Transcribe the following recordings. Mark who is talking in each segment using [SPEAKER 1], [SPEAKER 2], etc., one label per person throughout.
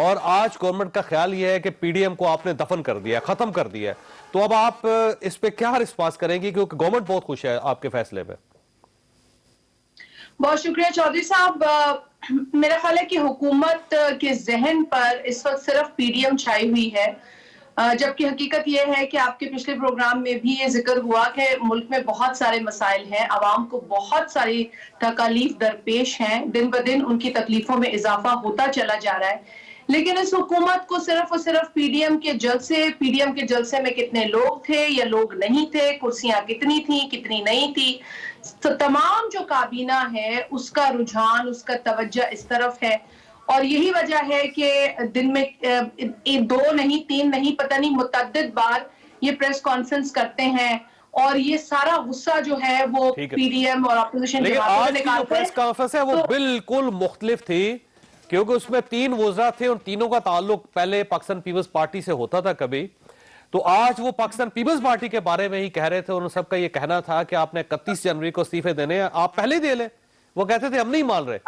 [SPEAKER 1] اور آج گورنمنٹ کا خیال یہ ہے کہ پی ڈی ایم کو آپ نے دفن کر دیا، ختم کر دیا. تو اب آپ اس پہ کیا رسپانس کریں گی، کیونکہ گورنمنٹ بہت خوش ہے آپ کے فیصلے پہ؟
[SPEAKER 2] بہت شکریہ چودھری صاحب. میرا خیال ہے کہ حکومت کے ذہن پر اس وقت صرف پی ڈی ایم چھائی ہوئی ہے، جبکہ حقیقت یہ ہے کہ آپ کے پچھلے پروگرام میں بھی یہ ذکر ہوا کہ ملک میں بہت سارے مسائل ہیں، عوام کو بہت ساری تکالیف درپیش ہیں، دن بدن ان کی تکلیفوں میں اضافہ ہوتا چلا جا رہا ہے. لیکن اس حکومت کو صرف اور صرف پی ڈی ایم کے جلسے میں کتنے لوگ تھے یا لوگ نہیں تھے، کرسیاں کتنی تھیں کتنی نہیں تھی، تو تمام جو کابینہ ہے اس کا رجحان، اس کا توجہ اس طرف ہے. اور یہی وجہ ہے کہ دن میں 2 نہیں 3 نہیں پتہ نہیں متعدد بار یہ پریس کانفرنس کرتے ہیں، اور یہ سارا غصہ جو ہے وہ پی ڈی ایم اور اپوزیشن
[SPEAKER 1] لیکن
[SPEAKER 2] جماعتوں
[SPEAKER 1] آج
[SPEAKER 2] نے
[SPEAKER 1] کی جو
[SPEAKER 2] نکالتے
[SPEAKER 1] پریس کانفرنس ہے وہ بالکل مختلف تھی، کیونکہ اس میں 3 وزراء تھے اور تینوں کا تعلق پہلے پاکستان پیپلز پارٹی سے ہوتا تھا کبھی. تو آج وہ پاکستان پیپلز پارٹی کے بارے میں ہی کہہ رہے تھے، اور ان سب کا یہ کہنا تھا کہ آپ نے 31 جنوری کو استعفے دینے ہیں، آپ پہلے دے لیں. وہ کہتے تھے ہم نہیں مان رہے،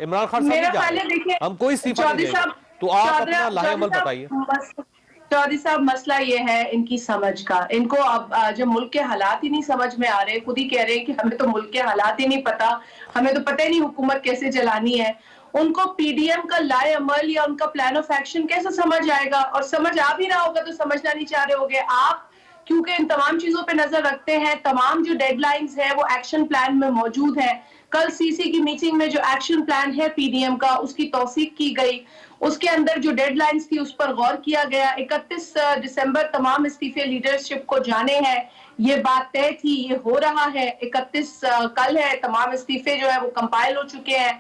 [SPEAKER 1] عمران خان صاحب نہیں جا رہے، ہم کوئی استعفا نہیں دیں گے. تو آپ اپنا لاہ عمل بتائیے.
[SPEAKER 2] چودھری صاحب مسئلہ یہ ہے ان کی سمجھ کا. ان کو اب جب ملک کے حالات ہی نہیں سمجھ میں آ رہے، خود ہی کہہ رہے ہیں کہ ہمیں تو ملک کے حالات ہی نہیں پتا، ہمیں تو پتہ ہی نہیں حکومت کیسے چلانی ہے. ان کو پی ڈی ایم کا لائے عمل یا ان کا پلان آف ایکشن کیسے سمجھ آئے گا؟ اور سمجھ آ بھی رہا ہوگا تو سمجھنا نہیں چاہ رہے ہوگے آپ، کیونکہ ان تمام چیزوں پہ نظر رکھتے ہیں. تمام جو ڈیڈ لائنز ہیں وہ ایکشن پلان میں موجود ہیں. کل سی سی کی میٹنگ میں جو ایکشن پلان ہے پی ڈی ایم کا، اس کی توثیق کی گئی، اس کے اندر جو ڈیڈ لائنز تھی اس پر غور کیا گیا. 31 دسمبر تمام استعفے لیڈرشپ کو جانے ہیں، یہ بات طے تھی، یہ ہو رہا ہے. 31 کل ہے، تمام استعفے جو ہے وہ کمپائل ہو چکے ہیں.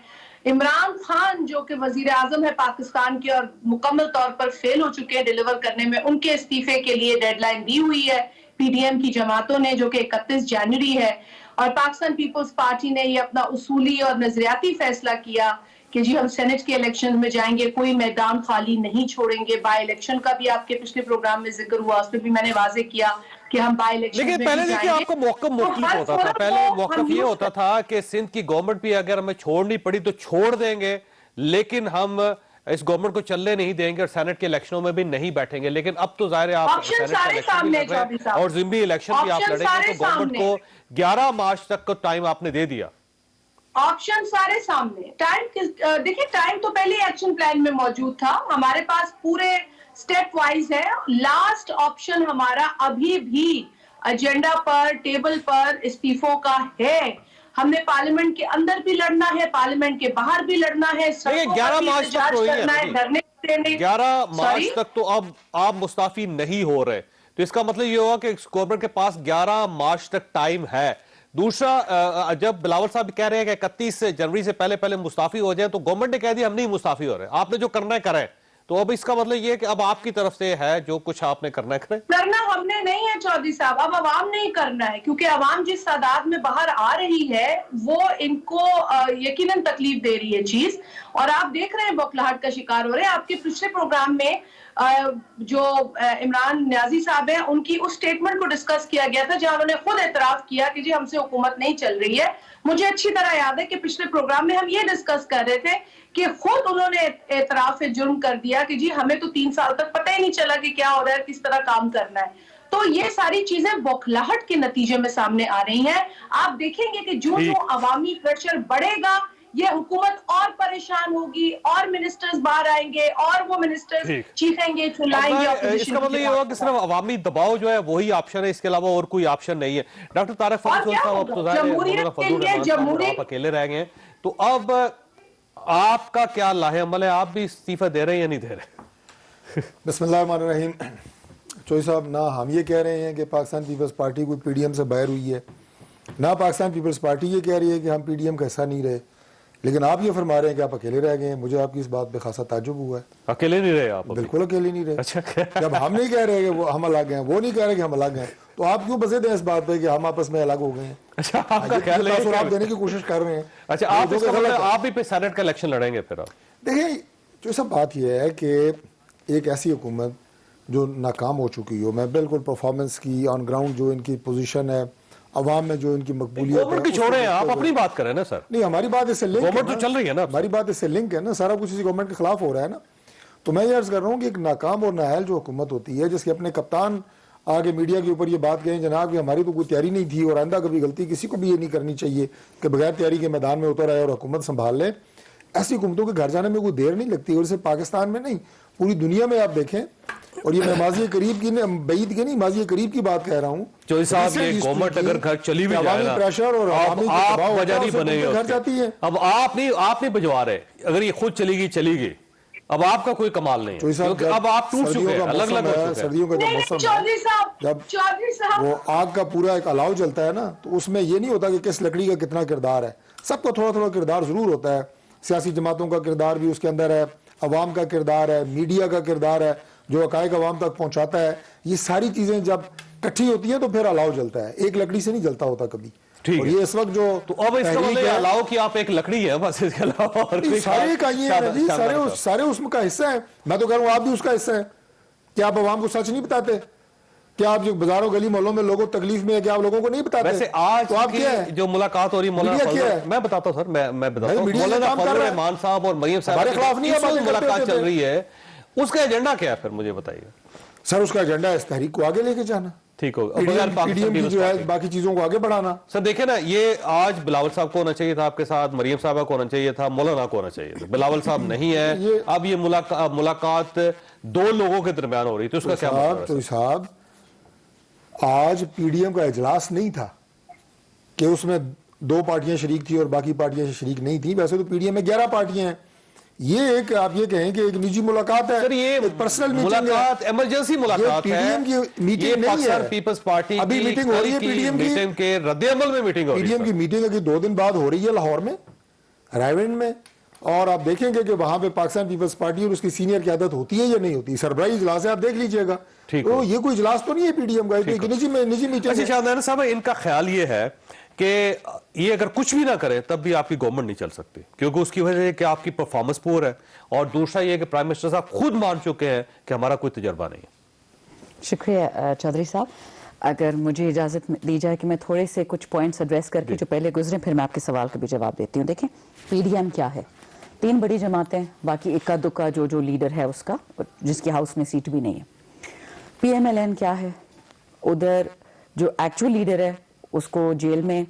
[SPEAKER 2] عمران خان جو کہ وزیر اعظم ہے پاکستان کے اور مکمل طور پر فیل ہو چکے ہیں ڈیلیور کرنے میں، ان کے استعفے کے لیے ڈیڈ لائن دی ہوئی ہے پی ڈی ایم کی جماعتوں نے، جو کہ 31 جنوری ہے. اور پاکستان پیپلز پارٹی نے یہ اپنا اصولی اور نظریاتی فیصلہ کیا کہ جی ہم سینٹ کے الیکشن میں جائیں گے، کوئی میدان خالی نہیں چھوڑیں گے. بائی الیکشن کا بھی آپ کے پچھلے پروگرام میں ذکر ہوا، اس پہ بھی میں نے واضح کیا کہ ہم بائی الیکشن میں
[SPEAKER 1] لیکن پہلے دیکھیں آپ کا موقف مختلف ہوتا تھا. پہلے موقف یہ ہوتا تھا کہ سندھ کی گورنمنٹ بھی اگر ہمیں چھوڑنی پڑی تو چھوڑ دیں گے، لیکن ہم اس گورنمنٹ کو چلنے نہیں دیں گے اور سینٹ کے الیکشنوں میں بھی نہیں بیٹھیں گے. لیکن اب تو ظاہر ہے آپ سینٹ کے الیکشن بھی لڑ رہے ہیں اور ضمنی الیکشن بھی آپ لڑیں گے، تو گورنمنٹ کو 11 مارچ تک کا ٹائم آپ نے دے دیا.
[SPEAKER 2] آپشن سارے سامنے. دیکھیں ٹائم تو پہلے ایکشن پلان میں موجود تھا، ہمارے پاس پورے سٹیپ وائز ہے. لاسٹ آپشن ہمارا ابھی بھی ایجنڈا پر، ٹیبل پر استعفوں کا ہے. ہم نے پارلیمنٹ کے اندر بھی لڑنا ہے، پارلیمنٹ کے باہر بھی لڑنا ہے.
[SPEAKER 1] 11 مارچ تک تو 11 مارچ تک تو اب آپ مستعفی نہیں ہو رہے، تو اس کا مطلب یہ ہوگا کہ گورنمنٹ کے پاس 11 مارچ تک ٹائم ہے. دوسرا، جب بلاول صاحب کہہ رہے ہیں کہ 31 جنوری سے پہلے مستعفی ہو جائیں، تو گورنمنٹ نے کہہ دیا ہم نہیں مستعفی ہو رہے، آپ نے جو کرنا ہے کریں. تو اب اس کا مطلب یہ ہے کہ اب آپ کی طرف سے ہے جو کچھ آپ نے کرنا ہے کریں.
[SPEAKER 2] کرنا ہم نے نہیں ہے چودھری صاحب، اب عوام نہیں کرنا ہے، کیونکہ عوام جس تعداد میں باہر آ رہی ہے وہ ان کو یقیناً تکلیف دے رہی ہے چیز. اور آپ دیکھ رہے ہیں بوکھلاہٹ کا شکار ہو رہے ہیں. آپ کے پچھلے پروگرام میں جو عمران نیازی صاحب ہیں ان کی اس سٹیٹمنٹ کو ڈسکس کیا گیا تھا جہاں انہوں نے خود اعتراف کیا کہ جی ہم سے حکومت نہیں چل رہی ہے. مجھے اچھی طرح یاد ہے کہ پچھلے پروگرام میں ہم یہ ڈسکس کر رہے تھے کہ خود انہوں نے اعتراف جرم کر دیا کہ جی ہمیں تو 3 سال تک پتہ ہی نہیں چلا کہ کیا ہو رہا ہے، کس طرح کام کرنا ہے. تو یہ ساری چیزیں بوکھلاہٹ کے نتیجے میں سامنے آ رہی ہیں. آپ دیکھیں گے کہ جو عوامی پریشر بڑھے گا، یہ حکومت اور پریشان ہوگی، اور منسٹرز باہر آئیں گے اور وہ منسٹرز چیخیں گے، چلائیں گے.
[SPEAKER 1] اس کا مطلب یہ ہوگا کہ صرف عوامی دباؤ جو ہے وہی آپشن ہے، اس کے علاوہ اور کوئی آپشن نہیں ہے. ڈاکٹر طارق فضل صاحب، اب تو ظاہر آپ اکیلے رہ گئے ہیں، تو اب آپ کا کیا لاہ عمل ہے؟ آپ بھی استعفیٰ دے رہے ہیں یا نہیں دے رہے؟
[SPEAKER 3] بسم اللہ الرحمن الرحیم. چوئی صاحب، نہ ہم یہ کہہ رہے ہیں کہ پاکستان پیپلز پارٹی کوئی پی ڈی ایم سے باہر ہوئی ہے، نہ پاکستان پیپلز پارٹی یہ کہہ رہی ہے کہ ہم پی ڈی ایم کا حصہ نہیں رہے. لیکن آپ یہ فرما رہے ہیں کہ آپ اکیلے رہ گئے ہیں. مجھے آپ کی اس بات پہ خاصا تعجب ہوا ہے.
[SPEAKER 1] اکیلے نہیں رہے آپ؟
[SPEAKER 3] بالکل اکیلے نہیں رہے.
[SPEAKER 1] اچھا،
[SPEAKER 3] جب ہم نہیں کہہ رہے کہ وہ ہم الگ ہیں، وہ نہیں کہہ رہے کہ ہم الگ ہیں، تو آپ کیوں بسے دیں اس بات پہ کہ ہم آپس میں الگ ہو گئے ہیں؟
[SPEAKER 1] اچھا، آپ کا خیال ہے
[SPEAKER 3] آپ دینے کی کوشش کر رہے ہیں.
[SPEAKER 1] اچھا، آپ بھی پہ سینٹ کا الیکشن لڑیں گے پھر؟
[SPEAKER 3] دیکھیں، جو سب بات یہ ہے کہ ایک ایسی حکومت جو ناکام ہو چکی ہو، میں بالکل پرفارمنس کی آن گراؤنڈ جو ان کی پوزیشن ہے، عوام میں جو ان کی مقبولیت ہے،
[SPEAKER 1] گورنمنٹ کی چھوڑیں ہیں، آپ اپنی بات کریں نا سر.
[SPEAKER 3] نہیں، ہماری بات اس سے لنک ہے،
[SPEAKER 1] گورنمنٹ تو چل رہی ہے نا،
[SPEAKER 3] ہماری بات اس سے لنک ہے نا. سارا کچھ اسی گورنمنٹ کے خلاف ہو رہا ہے نا. تو میں یہ عرض کر رہا ہوں کہ ایک ناکام اور نااہل جو حکومت ہوتی ہے، جس کے اپنے کپتان آگے میڈیا کے اوپر یہ بات کہیں جناب کہ ہماری تو کوئی تیاری نہیں تھی اور آئندہ کبھی غلطی کسی کو بھی یہ نہیں کرنی چاہیے کہ بغیر تیاری کے میدان میں اتر آئے اور حکومت سنبھال لیں، ایسی حکومتوں کے گھر جانے میں کوئی دیر نہیں لگتی. اور صرف پاکستان میں نہیں، پوری دنیا میں آپ دیکھیں. اور یہ میں ماضی قریب کی بعید کی نہیں، ماضی قریب کی بات کہہ رہا ہوں.
[SPEAKER 1] چوہدری صاحب یہ گورنمنٹ اگر گھر چلی بھی جائے نا،
[SPEAKER 3] پریشر اور
[SPEAKER 1] آپ وجہ نہیں بنے گے
[SPEAKER 3] گھر جاتی ہے.
[SPEAKER 1] اب آپ نہیں بھجوا رہے، اگر یہ خود چلی گئی. اب آپ کا کوئی کمال نہیں ہے کیونکہ اب آپ ٹوٹ چکے ہیں، الگ الگ ہو چکے ہیں.
[SPEAKER 3] سردیوں کا جب موسم ہے، جب وہ آگ کا پورا ایک الاؤ جلتا ہے نا، تو اس میں یہ نہیں ہوتا کہ کس لکڑی کا کتنا کردار ہے. سب کا تھوڑا تھوڑا کردار ضرور ہوتا ہے. سیاسی جماعتوں کا کردار بھی اس کے اندر ہے، عوام کا کردار ہے، میڈیا کا کردار ہے جو حقائق عوام تک پہنچاتا ہے. یہ ساری چیزیں جب کٹھی ہوتی ہیں تو پھر الاؤ جلتا ہے. ایک لکڑی سے نہیں جلتا ہوتا کبھی. اور یہ اس وقت جو
[SPEAKER 1] تو اب اس کا مطلب الاؤ کی آپ ایک لکڑی ہے بس، اس کے علاوہ
[SPEAKER 3] سارے کہیے جی، سارے اس کا حصہ ہیں. میں تو کہہ رہا ہوں آپ بھی اس کا حصہ ہیں. کیا آپ عوام کو سچ نہیں بتاتے؟ کیا آپ جو بازاروں گلی محلوں میں لوگوں تکلیف میں ہے کیا آپ لوگوں کو نہیں بتاتے؟
[SPEAKER 1] ویسے آج کی جو ملاقات ہو رہی ہے، میں بتاتا ہوں سر، میں بتاتا ہوں مولانا فضل الرحمان صاحب اور مریم صاحب کی ملاقات چل رہی ہے، اس کا ایجنڈا کیا ہے پھر مجھے بتائیے.
[SPEAKER 3] سر اس کا ایجنڈا ہے اس تحریک کو آگے لے کے جانا.
[SPEAKER 1] ٹھیک ہوگا،
[SPEAKER 3] پی ڈی ایم کی جو ہے باقی چیزوں کو آگے بڑھانا.
[SPEAKER 1] سر دیکھیں نا، یہ آج بلاول صاحب کو ہونا چاہیے تھا آپ کے ساتھ، مریم صاحبہ کو ہونا چاہیے تھا، مولانا کو ہونا چاہیے تھا. بلاول صاحب نہیں ہے. اب یہ ملاقات دو لوگوں کے درمیان ہو رہی تھی، اس کا کیا مطلب ہے؟
[SPEAKER 3] صاحب آج پی ڈی ایم کا اجلاس نہیں تھا کہ اس میں 2 پارٹیاں شریک تھی اور باقی پارٹیاں شریک نہیں تھی. ویسے تو پی ڈی ایم میں 11 پارٹیاں ہیں. یہ ایک آپ یہ کہیں کہ ایک نجی ملاقات ہے،
[SPEAKER 1] سر یہ
[SPEAKER 3] پرسنل
[SPEAKER 1] ملاقات ایمرجنسی ملاقات ہے.
[SPEAKER 3] پی ڈی ایم کی میٹنگ نہیں ہے،
[SPEAKER 1] پیپلز پارٹی
[SPEAKER 3] ابھی میٹنگ ہو رہی ہے. پی ڈی ایم
[SPEAKER 1] میٹنگ کے رد عمل میں میٹنگ ہو رہی ہے.
[SPEAKER 3] پی ڈی ایم کی میٹنگ ابھی 2 دن بعد ہو رہی ہے لاہور میں، رائیونڈ میں. اور آپ دیکھیں گے کہ وہاں پہ پاکستان پیپلز پارٹی اور اس کی سینئر قیادت ہوتی ہے یا نہیں ہوتی. سربراہی اجلاس ہے، آپ دیکھ لیجئے گا. تو یہ کوئی اجلاس تو نہیں ہے پی ڈی ایم کا، ایک نجی میٹنگ ہے.
[SPEAKER 1] شاہدان صاحب ان کا خیال یہ ہے کہ یہ اگر کچھ بھی نہ کرے تب بھی آپ کی گورنمنٹ نہیں چل سکتی، کیونکہ اس کی وجہ ہے کہ آپ کی پرفارمنس پور ہے، اور دوسرا یہ کہ پرائم منسٹر صاحب خود مان چکے ہیں کہ ہمارا کوئی تجربہ نہیں ہے.
[SPEAKER 4] شکریہ چودھری صاحب. اگر مجھے اجازت دی جائے کہ میں تھوڑے سے کچھ پوائنٹس ایڈریس کر کے جو پہلے گزرے، پھر میں آپ کے سوال کا بھی جواب دیتی ہوں. دیکھیں پی ڈی ایم کیا ہے، 3 بڑی جماعتیں، باقی اکا دکا جو لیڈر ہے اس کا، جس کی ہاؤس میں سیٹ بھی نہیں ہے. پی ایم ایل این کیا ہے، ادھر جو ایکچوئل لیڈر ہے اس کو جیل میں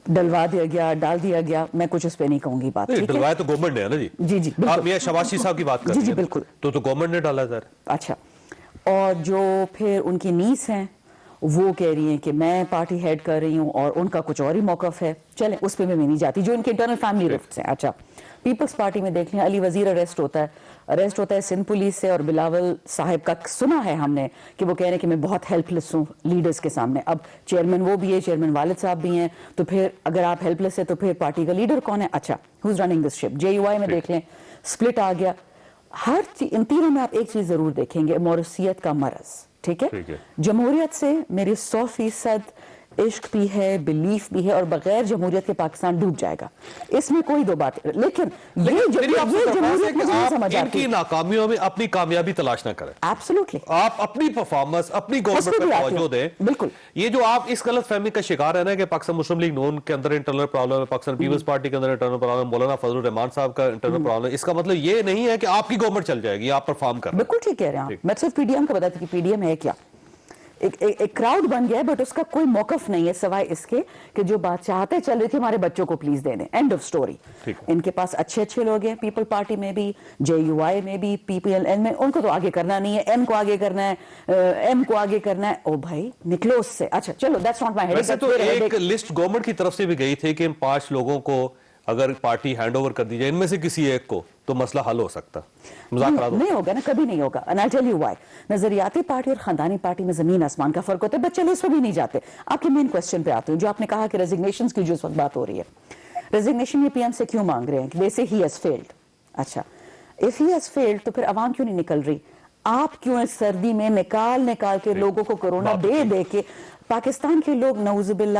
[SPEAKER 4] ڈال دیا گیا. میں کچھ اس پہ نہیں کہوں گی بات.
[SPEAKER 1] ڈلوایا تو گورنمنٹ نے ہے نا جی.
[SPEAKER 4] جی
[SPEAKER 1] آپ میاں شہباز شریف صاحب کی بات کر رہے ہیں.
[SPEAKER 4] جی بالکل.
[SPEAKER 1] تو گورنمنٹ نے ڈالا سر.
[SPEAKER 4] اچھا. اور جو پھر ان کی نیس ہیں وہ کہہ رہی ہیں کہ میں پارٹی ہیڈ کر رہی ہوں اور ان کا کچھ اور ہی موقف ہے. چلیں اس پہ میں نہیں جاتی، جو ان کے انٹرنل فیملی رفٹس ہیں. اچھا پیپلز پارٹی میں دیکھ لیں، علی وزیر اریسٹ ہوتا ہے سندھ پولیس سے، اور بلاول صاحب کا سنا ہے ہم نے کہ وہ کہہ رہے ہیں کہ میں بہت ہیلپ لیس ہوں لیڈرز کے سامنے. اب چیئرمین وہ بھی ہے، چیئرمین والد صاحب بھی ہیں، تو پھر اگر آپ ہیلپ لیس ہے تو پھر پارٹی کا لیڈر کون ہے؟ اچھا who's running this ship. JUI یو آئی میں دیکھ لیں سپلٹ آ گیا. ان تینوں میں آپ ایک چیز ضرور دیکھیں گے، موروثیت کا مرض. ٹھیک ہے، جمہوریت سے میری 100% عشق بھی ہے، بلیف بھی ہے، اور بغیر جمہوریت کے پاکستان ڈوب جائے گا، اس میں کوئی دو بات. لیکن یہ جمہوریت مجھے نہیں سمجھ آتی.
[SPEAKER 1] ان کی ناکامیوں میں اپنی کامیابی تلاش نہ کریں.
[SPEAKER 4] ایبسولوٹلی
[SPEAKER 1] آپ اپنی پرفارمنس، اپنی گورنمنٹ پہ توجہ دیں.
[SPEAKER 4] بالکل.
[SPEAKER 1] یہ جو آپ اس غلط فہمی کا شکار ہے نا کہ پاکستان مسلم لیگ نون کے اندر انٹرنل پرابلم ہے، پاکستان پیپلز پارٹی کے اندر انٹرنل پرابلم ہے، مولانا فضل الرحمان صاحب کا انٹرنل پرابلم ہے، اس کا مطلب یہ نہیں ہے کہ آپ کی گورنمنٹ چل جائے گی، آپ پرفارم کر رہے ہیں.
[SPEAKER 4] بالکل ٹھیک کہہ رہے ہیں. میں صرف پی ڈی ایم کا بتاتی کہ پی ڈی ایم ہے کیا. ایک کراؤڈ بن گیا ہے، بٹ اس کا کوئی موقف نہیں ہے سوائے اس کے کہ جو بات چاہتے چل رہی تھی ہمارے بچوں کو پلیز دے دیں. And of story. ان کے پاس اچھے لوگ ہیں، پیپل پارٹی میں بھی، جے یو آئی میں بھی، پی پی ایل این میں. ان کو تو آگے کرنا نہیں ہے، ایم کو آگے کرنا ہے، ایم کو آگے کرنا ہے. او بھائی نکلو اس سے. اچھا چلو دیٹس ناٹ مائی ہیڈ.
[SPEAKER 1] ویسے تو ایک لسٹ گورنمنٹ کی طرف سے بھی گئی تھی کہ ان 5 لوگوں کو اگر پارٹی ہینڈ اوور کر دی جائے، ان میں سے کسی ایک کو، تو مسئلہ حل ہو سکتا. مذاکرات
[SPEAKER 4] نہیں ہوگا نا، کبھی نہیں ہوگا. And I'll tell you why. نظریاتی پارٹی اور خاندانی پارٹی میں زمین آسمان کا فرق ہوتا ہے. بٹ چلو اس پہ بھی نہیں جاتے. آپ کے مین کوسچن پہ آتے ہیں، جو آپ نے کہا کہ ریزگنیشنز کی جو اس وقت بات ہو رہی ہے. ریزگنیشن یہ پی ایم سے کیوں مانگ رہے ہیں کہ ویسے ہی ہیز فیلڈ. اچھا if he has failed تو پھر عوام کیوں نہیں نکل رہی؟ آپ کیوں اس سردی میں نکال کے لوگوں کو کرونا دے کے پاکستان کے لوگ نعوذ باللہ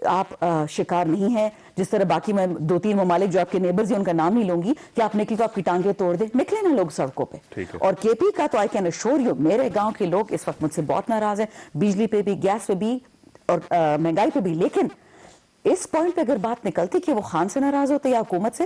[SPEAKER 4] آپ شکار نہیں ہیں جس طرح باقی میں 2-3 ممالک جو آپ کے نیبرز ہیں ان کا نام نہیں لوں گی کہ آپ نکلی تو آپ کی ٹانگیں توڑ دیں. نکلے نا لوگ سڑکوں پہ. اور کے پی کا تو آئی کین ایشور یو، میرے گاؤں کے لوگ اس وقت مجھ سے بہت ناراض ہیں، بجلی پہ بھی، گیس پہ بھی، اور مہنگائی پہ بھی. لیکن اس پوائنٹ پہ اگر بات نکلتی کہ وہ خان سے ناراض ہوتے یا حکومت سے،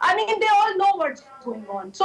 [SPEAKER 2] I mean they all know what's going on. So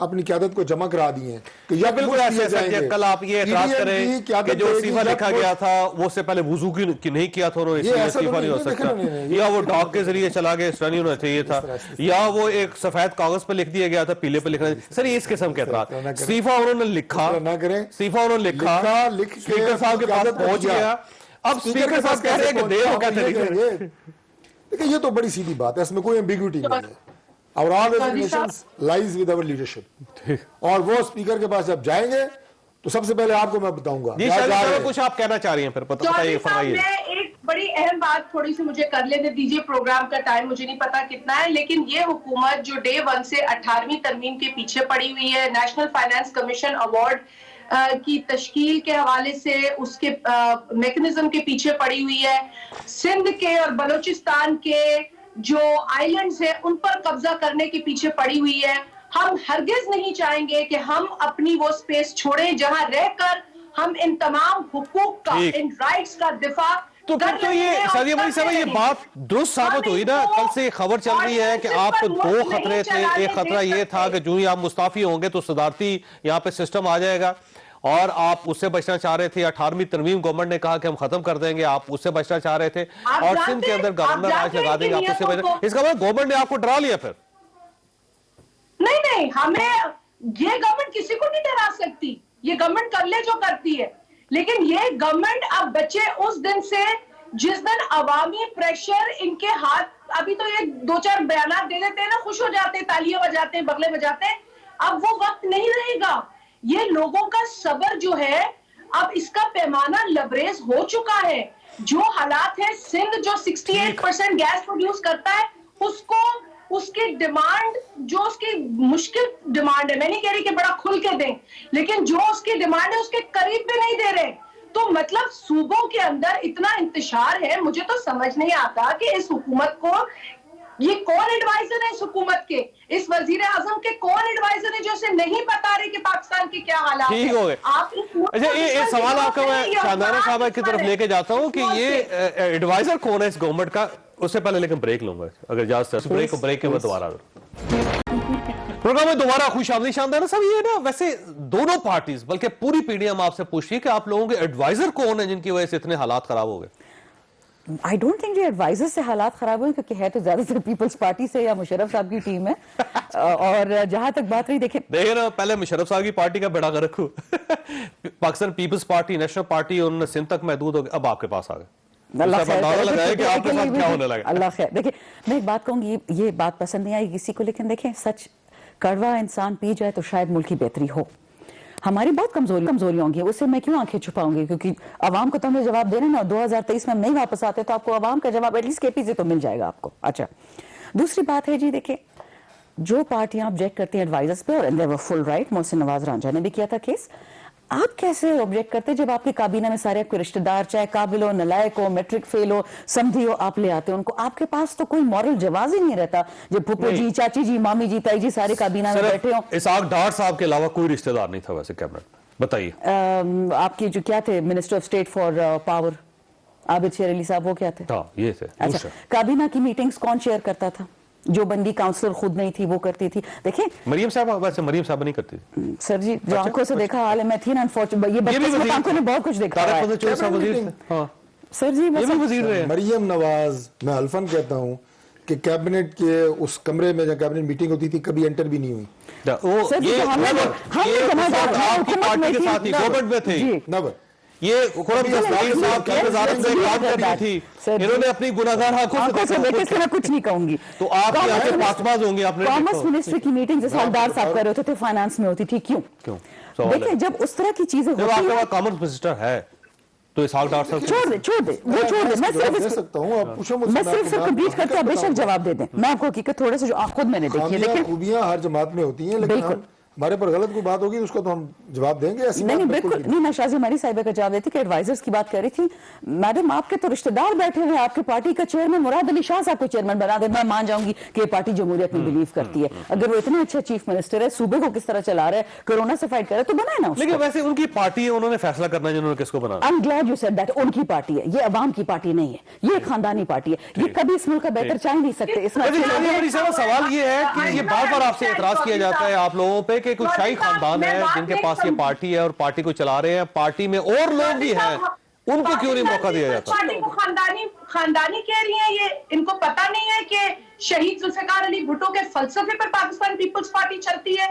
[SPEAKER 3] اپنی قیادت کو جمع کرا دی ہیں کہ
[SPEAKER 1] یا بالکل ایسے سر کل آپ یہ اعتراض کریں کہ جو استعفیٰ لکھا گیا تھا وہ اس سے پہلے وضو کی نہیں کیا تھا انہوں نے اس لیے استعفیٰ نہیں ہو سکتا, یا وہ ڈاک کے ذریعے چلا گیا اس طرح نہیں ہونا چاہیے تھا, یا وہ ایک سفید کاغذ پہ لکھ دیا گیا تھا پیلے پہ لکھنا. سر یہ اس قسم کے اعتراض, استعفیٰ انہوں نے لکھا, استعفیٰ انہوں نے لکھا, اسپیکر صاحب کے پاس پہنچ گیا, اب اسپیکر صاحب کہہ رہے ہیں کہ دے ہو کہتے ہیں.
[SPEAKER 3] دیکھیں یہ تو بڑی سیدھی بات ہے, اس میں کوئی ایمبیگوٹی نہیں ہے. اور all resignations lies with our leadership. اور وہ اسپیکر کے پاس جب جائیں گے تو سب سے پہلے آپ کو میں بتاؤں گا.
[SPEAKER 1] کچھ آپ کہنا چاہ رہی ہیں پھر بتائیے, فرمائیے.
[SPEAKER 2] میں ایک بڑی اہم بات تھوڑی سی مجھے کر لینے دیجیے, پروگرام کا ٹائم مجھے نہیں پتا کتنا ہے, لیکن یہ حکومت جو ڈے ون سے 18ویں ترمیم کے پیچھے پڑی ہوئی ہے, نیشنل فائنانس کمیشن ایوارڈ کی تشکیل کے حوالے سے اس کے میکنزم کے پیچھے پڑی ہوئی ہے, سندھ کے اور بلوچستان کے جو آئیلینڈز ہیں ان پر قبضہ کرنے کے پیچھے پڑی ہوئی ہے. ہم ہرگز نہیں چاہیں گے کہ ہم اپنی وہ سپیس چھوڑیں جہاں رہ کر ہم ان تمام حقوق کا, ان رائٹس کا دفاع.
[SPEAKER 1] تو پھر تو یہ سعدیہ ملک صاحب یہ بات درست ثابت ہوئی نا, کل سے خبر چل رہی ہے کہ آپ کو 2 خطرے تھے. ایک خطرہ یہ تھا کہ جو ہی آپ مستعفی ہوں گے تو صدارتی یہاں پہ سسٹم آ جائے گا, اور آپ اس سے بچنا چاہ رہے تھے. 18ویں ترمیم گورنمنٹ نے کہا کہ ہم ختم کر دیں گے, آپ اس سے بچنا چاہ رہے تھے, اور سندھ کے اندر گورنر راج لگا دیں گے, آپ اس سے بچنا. اس کا مطلب گورنمنٹ نے آپ کو ڈرا لیا پھر؟
[SPEAKER 2] نہیں, ہمیں یہ گورنمنٹ کسی کو نہیں ڈرا سکتی, یہ گورنمنٹ کر لے جو کرتی ہے, لیکن یہ گورنمنٹ اب بچے اس دن سے جس دن عوامی پریشر ان کے ہاتھ, ابھی تو یہ 2-4 بیانات دے دیتے ہیں نا, خوش ہو جاتے ہیں, تالیاں بجاتے ہیں, بغلے بجاتے ہیں. اب وہ وقت نہیں رہے گا. یہ لوگوں کا صبر جو ہے اب اس کا پیمانہ لبریز ہو چکا ہے. جو حالات ہے, سندھ جو 68% گیس پروڈیوس کرتا ہے, اس کو اس کی ڈیمانڈ, جو اس کی مشکل ڈیمانڈ ہے, میں نہیں کہہ رہی کہ بڑا کھل کے دیں, لیکن جو اس کی ڈیمانڈ ہے اس کے قریب بھی نہیں دے رہے. تو مطلب صوبوں کے اندر اتنا انتشار ہے, مجھے تو سمجھ نہیں آتا کہ اس حکومت کو, یہ کون ایڈوائزر ہے اس حکومت کے, اس وزیر اعظم کے کون ایڈوائزر ہے جو اسے نہیں بتا رہے کہ پاکستان کی کیا حالات ہیں.
[SPEAKER 1] ٹھیک ہو گئے. اچھا یہ سوال آپ کا میں شاندانہ صاحبہ کی طرف لے کے جاتا ہوں کہ یہ ایڈوائزر کون ہے اس گورنمنٹ کا. اس سے پہلے لیکن بریک لوں گا اگر اجازت ہے, بریک کے بعد دوبارہ پروگرام میں دوبارہ خوش آمدید. شاندانہ صاحب یہ نا ویسے دونوں پارٹیز بلکہ پوری پی ڈی ایم آپ سے پوچھ رہی ہے کہ آپ لوگوں کے ایڈوائزر کون ہیں جن کی وجہ سے اتنے حالات خراب ہو گئے؟
[SPEAKER 4] آئی ڈونٹ تھنک یہ ایڈوائزر سے حالات خراب ہوئے, کیونکہ ہے تو زیادہ تر پیپلز پارٹی سے یا مشرف صاحب کی ٹیم ہے. اور جہاں تک بات رہی, دیکھیں
[SPEAKER 1] نا پہلے مشرف صاحب کی پارٹی کا بیڑا غرق ہو, Pakistan peoples party, national party, انہوں نے سندھ تک محدود ہو گئے, اب آپ کے پاس آ گئے.
[SPEAKER 4] اللہ خیر. دیکھیں میں ایک بات کہوں گی, یہ بات پسند نہیں آئی کسی کو, لیکن دیکھیں سچ کڑوا انسان پی جائے تو شاید ملک کی بہتری ہو. ہماری بہت کمزوریاں ہوں گی, اس سے میں کیوں آنکھیں چھپاؤں گی, کیونکہ عوام کو تو ہمیں جواب دینا نا. 2023 میں ہم نہیں واپس آتے تو آپ کو عوام کا جواب ایٹ لیسٹ کے پی سے تو مل جائے گا آپ کو. اچھا دوسری بات ہے جی, دیکھیں جو پارٹیاں آبجیکٹ کرتی ہیں ایڈوائزرز پہ, اور they were full right, محسن نواز رانجھا نے بھی کیا تھا کیس, آپ کیسے آبجیکٹ کرتے جب آپ کی کابینہ میں سارے آپ کے رشتہ دار, چاہے قابل ہو, نلائق ہو, میٹرک فیل ہو, سمدھی ہو, آپ لے آتے ہیں ان کو. آپ کے پاس تو کوئی مورل جواز ہی نہیں رہتا جب پھپھو جی, چاچی جی, مامی جی, تائی جی سارے کابینہ میں بیٹھے ہوں.
[SPEAKER 1] اسحاق ڈار صاحب کے علاوہ کوئی رشتہ دار نہیں تھا ویسے کیبنٹ میں, بتائیے.
[SPEAKER 4] آپ کے جو کیا تھے minister of state for power, Abid Sher Ali صاحب, وہ کیا تھے؟
[SPEAKER 1] یہ تھے.
[SPEAKER 4] اچھا کابینہ کی میٹنگز کون شیئر کرتا تھا؟ جو بندی کاؤنسلر خود نہیں تھی وہ کرتی تھی. دیکھیں
[SPEAKER 1] مریم صاحب, ویسے مریم صاحب نہیں کرتی تھی
[SPEAKER 4] سر جی, جو آنکھوں سے دیکھا حال ہے, میں تھی نا انفارچونیٹ, یہ بچے آنکھوں نے بہت کچھ دیکھا ہے سر جی.
[SPEAKER 3] مریم نواز, میں الفن کہتا ہوں کہ کیبنٹ کے اس کمرے میں جب کیبنٹ میٹنگ ہوتی تھی کبھی انٹر بھی نہیں ہوئی.
[SPEAKER 1] یہ انہوں نے اپنی گناہگار آنکھوں سے
[SPEAKER 4] کچھ نہیں کہوں گی.
[SPEAKER 1] تو آپ یہاں سے پاسباز ہوں گے.
[SPEAKER 4] کامرس منسٹری کی میٹنگ جیسے حلدار صاحب کر رہے ہوتے تھے فائنانس میں ہوتی تھی, کیوں؟ دیکھیں جب اس طرح کی چیزیں ہوتی ہیں,
[SPEAKER 1] آپ کے پاس کامرس منسٹر ہے تو اسحاق ڈار صاحب
[SPEAKER 4] چھوڑ دے, وہ چھوڑ دے. میں صرف کمپلیٹ کرتے ہیں, بے شک جواب دے دیں. میں آپ کو حقیقت تھوڑے سے جو خود میں نے دیکھی ہے, لیکن
[SPEAKER 3] خوبیاں ہر جماعت میں ہوتی ہیں, لیکن ہمارے پر غلط کوئی بات ہوگی اس کو تو ہم جواب دیں گے.
[SPEAKER 4] نہیں بالکل نہیں, میں شازی ہماری صاحبہ کا جواب دیتی کہ ایڈوائزرز کی بات کر رہی تھی. میڈم آپ کے تو رشتہ دار بیٹھے ہوئے, آپ کے پارٹی کا چیئرمین مراد علی شاہ صاحب کو چیئرمین بنا دے, میں مان جاؤں گی کہ یہ پارٹی جمہوریت میں بلیو کرتی ہے. اگر وہ اتنا اچھا چیف منسٹر ہے, صوبے کو کس طرح چلا رہا ہے, کورونا سے فائٹ کر رہا ہے, تو بنائے نا.
[SPEAKER 1] لیکن ویسے ان کی پارٹی ہے, انہوں نے فیصلہ کرنا ہے جنہوں نے کس کو بنانا.
[SPEAKER 4] I'm glad you said that. ان کی پارٹی ہے, یہ عوام کی پارٹی نہیں ہے, یہ ایک خاندانی پارٹی ہے. یہ کبھی اس ملک کا بہتر چاہ نہیں سکتے. اس میں
[SPEAKER 1] سوال یہ ہے کہ یہ بار بار آپ سے اعتراض کیا جاتا ہے آپ لوگوں پہ ہے کہ کچھ شاہی خاندان ہے جن کے پاس یہ پارٹی ہے اور پارٹی کو چلا رہے ہیں, پارٹی میں اور لوگ بھی ہیں, ان کو کیوں نہیں موقع دیا جاتا؟
[SPEAKER 2] پارٹی کو خاندانی کہہ رہی ہیں, یہ ان کو پتہ نہیں ہے کہ شہید ذوالفقار علی بھٹو کے فلسفے پر پاکستان پیپلز پارٹی چلتی ہے.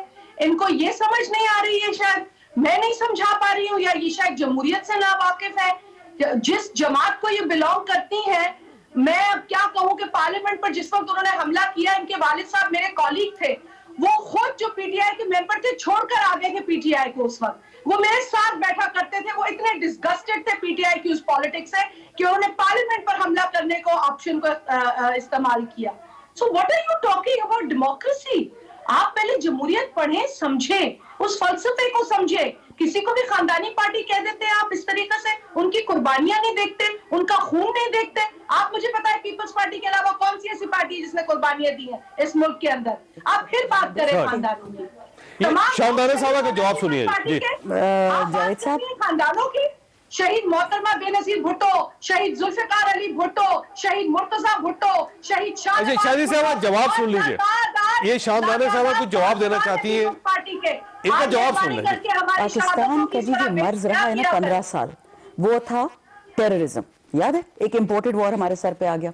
[SPEAKER 2] ان کو یہ سمجھ نہیں آ رہی ہے, شاید میں نہیں سمجھا پا رہی ہوں, یا یہ شاید جمہوریت سے ناواقف ہے. جس جماعت کو یہ بلانگ کرتی ہیں, میں کیا کہوں کہ پارلیمنٹ پر جس وقت انہوں نے حملہ کیا, ان کے والد صاحب میرے کولیگ تھے, وہ خود جو پی ٹی آئی کے ممبر تھے چھوڑ کر آ گئے کہ پی ٹی آئی کو اس وقت وہ میرے ساتھ بیٹھا کرتے تھے. وہ اتنے ڈسگسٹڈ تھے پی ٹی آئی کی اس پالیٹکس سے کہ انہوں نے پارلیمنٹ پر حملہ کرنے کو آپشن کو استعمال کیا. So what are you talking about democracy? آپ پہلے جمہوریت پڑھیں, سمجھیں, اس فلسفے کو سمجھیں. کسی کو بھی خاندانی پارٹی کہہ دیتے ہیں آپ اس طریقے سے, ان کی قربانیاں نہیں دیکھتے, ان کا خون نہیں دیکھتے. آپ مجھے پتا ہے پیپلز پارٹی کے علاوہ کون سی ایسی پارٹی ہے جس نے قربانیاں دی ہیں اس ملک کے اندر؟ آپ پھر بات کریں خاندانوں کی.
[SPEAKER 1] شاندانہ صاحب کا جواب سنیے جی.
[SPEAKER 4] جاوید صاحب,
[SPEAKER 2] خاندانوں کی, شہید محترمہ بے نظیر بھٹو, شہید ذوالفقار علی بھٹو, شہید مرتضیٰ بھٹو, شہید
[SPEAKER 1] شادی صاحب جواب سن لیجئے. یہ شاندانہ صاحب کچھ جواب دینا چاہتی ہے, ان کا جواب سن لیجئے.
[SPEAKER 4] پاکستان کا جو مرض رہا ہے نا 15 سال, وہ تھا ٹیررزم. یاد ہے, ایک امپورٹڈ وار ہمارے سر پہ آ گیا.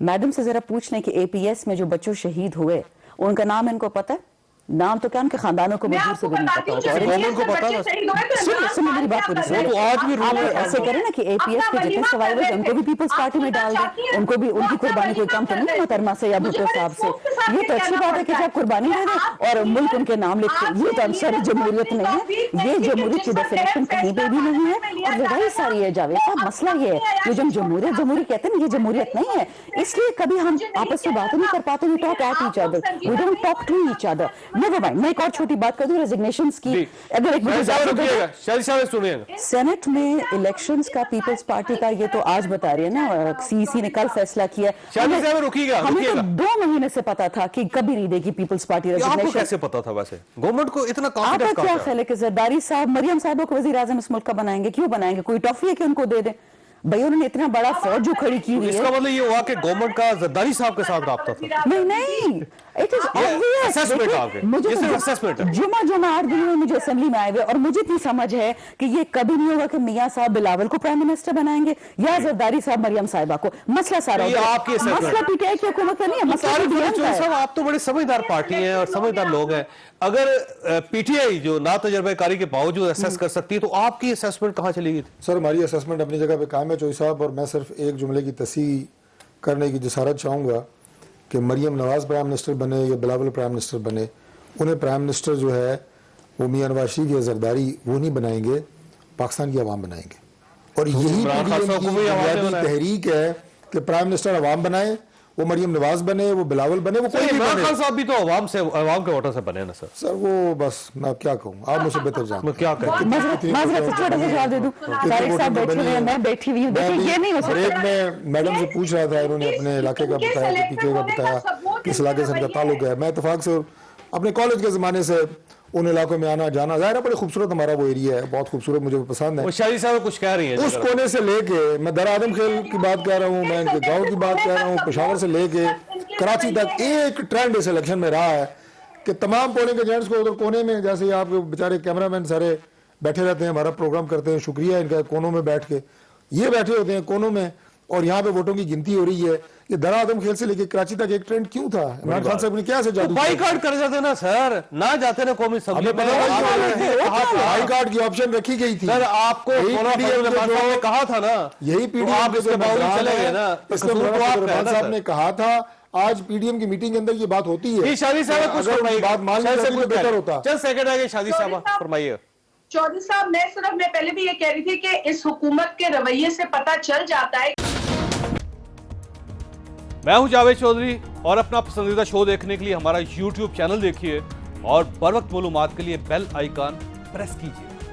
[SPEAKER 4] میڈم سے ذرا پوچھ لیں کہ اے پی ایس میں جو بچوں شہید ہوئے, ان کا نام ان کو پتہ ہے؟ نام تو کیا ان کے خاندانوں کو مجبور سے بھی نہیں پتا ہوتا.
[SPEAKER 1] گورنمنٹ کو پتا ہے,
[SPEAKER 4] سنیں میری بات پوری سنیں. آپ ایسے کریں نا کہ اے پی ایس کے جتنے سروائیورز ان کو بھی پیپلز پارٹی میں ڈال دیں, ان کو بھی ان کی قربانی کوئی کم تو نہیں ہے محترمہ سے یا بھٹو صاحب سے. یہ تو اچھی بات ہے کہ جب قربانی دے دیں اور ملک ان کے نام لکھ کے, یہ تو اب ساری جمہوریت نہیں ہے. یہ جمہوریت کی ڈیفینیشن کہیں پہ بھی نہیں ہے, اور وہی ساری ہے جاوید صاحب. مسئلہ یہ ہے کہ جب جمہوریت کہتے ہیں یہ جمہوریت نہیں ہے, اس لیے کبھی ہم آپس میں باتیں نہیں کر پاتے. We talk at each other, we don't talk to each other. Never mind. میں ایک اور چھوٹی بات کر دوں ریزگنیشنز کی. اگر ایک سینٹ میں الیکشنز کا پیپلز پارٹی کا, یہ تو آج بتا رہی ہے نا, سی سی نے کل فیصلہ کیا. ہمیں تو 2 مہینے سے پتا تھا کہ کبھی نہیں دے گی پیپلز پارٹی ریزگنیشن.
[SPEAKER 1] آپ کو کیسے پتا تھا ویسے گورنمنٹ کو اتنا
[SPEAKER 4] آپ کا کیا خیال ہے کہ زرداری صاحب مریم صاحبہ کو وزیر اعظم اس ملک کا بنائیں گے؟ کیوں بنائیں گے؟ کوئی ٹافی ہے کہ ان کو دے دیں؟ بھائی انہوں نے اتنا بڑا فوج جو کھڑی کی ہوئی ہے.
[SPEAKER 1] اس کا مطلب یہ ہوا کہ گورنمنٹ کا زرداری صاحب کے ساتھ رابطہ تھا؟
[SPEAKER 4] نہیں, اٹ از obvious. مجھے جمعہ 8 دنوں میں مجھے اسمبلی میں آئے ہوئے, اور مجھے اتنی سمجھ ہے کہ یہ کبھی نہیں ہوگا کہ میاں صاحب بلاول کو پرائم منسٹر بنائیں گے یا زرداری صاحب مریم صاحبہ کو. مسئلہ سارا مسئلہ پی ٹی آئی کی حکومت کا نہیں ہے, مسئلہ
[SPEAKER 1] آپ تو بڑے سمجھدار پارٹی ہیں اور سمجھدار لوگ ہیں. اگر پی ٹی آئی جو نا تجربہ کاری کے باوجود اسیس کر سکتی ہے, تو آپ کی اسیسمنٹ کہاں چلی گئی تھی؟
[SPEAKER 3] سر ہماری اسیسمنٹ اپنی جگہ پہ قائم ہے چوئی صاحب, اور میں صرف ایک جملے کی تصحیح کرنے کی جسارت چاہوں گا کہ مریم نواز پرائم منسٹر بنے یا بلاول پرائم منسٹر بنے, انہیں پرائم منسٹر جو ہے وہ میاں نواز شریف یا زرداری وہ نہیں بنائیں گے, پاکستان کی عوام بنائیں گے. اور یہی بنیادی تحریک ہے کہ پرائم منسٹر عوام بنائے, وہ مریم نواز بنے, وہ بلاول بنے, وہ کوئی بھی بنے.
[SPEAKER 1] عمران خان صاحب بھی تو عوام کے ووٹر سے بنے نا سر.
[SPEAKER 3] سر وہ بس میں کیا کہوں, آپ مجھ سے بہتر جانتے ہیں.
[SPEAKER 1] کیا کہیں
[SPEAKER 4] معذرت چھوٹا سا جواب دے دوں. طارق صاحب بیٹھے ہوئے ہیں, میں بیٹھی ہوئی ہوں. دیکھیں یہ نہیں ہو
[SPEAKER 3] بریک میں میڈم سے پوچھ رہا تھا, انہوں نے اپنے علاقے کا بتایا, پی کے کا بتایا, کس علاقے سے ان کا تعلق ہے. میں اتفاق سے اپنے کالج کے زمانے سے ان علاقوں میں آنا جانا, ظاہر ہے بڑے خوبصورت ہمارا وہ ایریا ہے, بہت خوبصورت, مجھے پسند ہے.
[SPEAKER 1] شاہی صاحب کچھ کہہ رہی ہیں
[SPEAKER 3] اس کونے سے لے کے, میں در آدم خیل کی بات کہہ رہا ہوں, میں ان کے گاؤں کی بات کہہ رہا ہوں, پشاور سے لے کے کراچی تک ایک ٹرینڈ اس الیکشن میں رہا ہے کہ تمام پولنگ ایجنٹس کو ادھر کونے میں, جیسے آپ کے بیچارے کیمرہ مین سارے بیٹھے رہتے ہیں, ہمارا پروگرام کرتے ہیں, شکریہ ان کا, کونوں میں بیٹھ کے یہ بیٹھے ہوتے ہیں کونوں میں, اور یہاں پہ ووٹوں کی گنتی ہو رہی ہے. یہ در آدم خیل سے لے کے کراچی تک ایک ٹرینڈ کیوں تھا؟ عمران خان صاحب نے کیا سے جادو
[SPEAKER 1] بائی کاٹ کر جاتے نا سر, نہ جاتے نا قومی اسمبلی میں.
[SPEAKER 3] بائی کاٹ کی آپشن رکھی گئی تھی
[SPEAKER 1] سر, آپ کو کہا تھا نا,
[SPEAKER 3] یہی پی ڈی ایم صاحب نے کہا تھا. آج پی ڈی ایم کی میٹنگ کے اندر یہ بات ہوتی ہے.
[SPEAKER 1] شادی صاحب کچھ
[SPEAKER 3] بات مان لیتے بہتر ہوتا.
[SPEAKER 1] چند سیکنڈ آگے شادی صاحب فرمائیے.
[SPEAKER 2] چودھری صاحب میں پہلے بھی یہ کہہ رہی تھی کہ اس حکومت کے رویے سے پتہ چل جاتا ہے.
[SPEAKER 1] میں ہوں جاوید چودھری, اور اپنا پسندیدہ شو دیکھنے کے لیے ہمارا یوٹیوب چینل دیکھیے, اور بر وقت معلومات کے لیے بیل آئیکن پریس کیجیے.